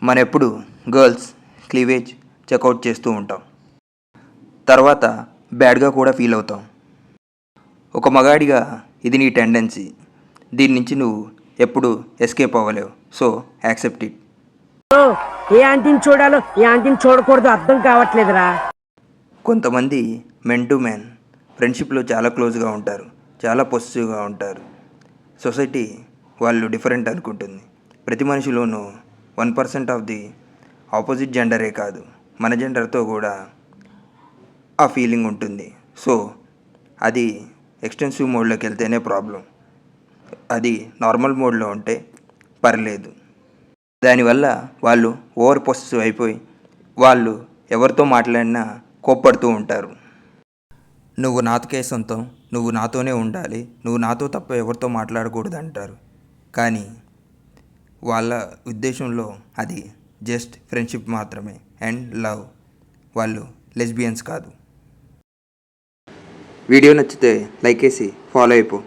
మనం ఎప్పుడు girls cleavage checkout చేస్తూ ఉంటాం. తర్వాత బ్యాడ్గా కూడా ఫీల్ అవుతాం. ఒక మగాడిగా ఇది నీ టెండెన్సీ. దీని నుంచి నువ్వు ఎప్పుడు ఎస్కేప్ అవ్వలేవు. So accept it. ఏ ఆంటీని చూడాలో ఏ ఆంటీని చూడకూడదు అర్థం కావట్లేదురా. కొంతమంది మెన్ టు మెన్ ఫ్రెండ్షిప్లో చాలా క్లోజ్గా ఉంటారు, చాలా పొసెసివ్గా ఉంటారు. సొసైటీ వాళ్ళు డిఫరెంట్ అనుకుంటుంది. ప్రతి మనిషిలోనూ 1% ఆఫ్ ది ఆపోజిట్ జెండరే కాదు, మన జెండర్తో కూడా ఆ ఫీలింగ్ ఉంటుంది. సో అది ఎక్స్టెన్సివ్ మోడ్లోకి వెళ్తేనే ప్రాబ్లం. అది నార్మల్ మోడ్లో ఉంటే పర్లేదు. దానివల్ల వాళ్ళు ఓవర్ పొసెసివ్ అయిపోయి వాళ్ళు ఎవరితో మాట్లాడినా కోప్పడుతూ ఉంటారు. నువ్వు నాతోకే సొంతం, నువ్వు నాతోనే ఉండాలి, నువ్వు నాతో తప్ప ఎవరితో మాట్లాడకూడదు అంటారు. కానీ వాళ్ళ ఉద్దేశంలో అది జస్ట్ ఫ్రెండ్షిప్ మాత్రమే అండ్ లవ్. వాళ్ళు లెస్బియన్స్ కాదు. వీడియో నచ్చితే లైక్ చేసి ఫాలో అయిపో.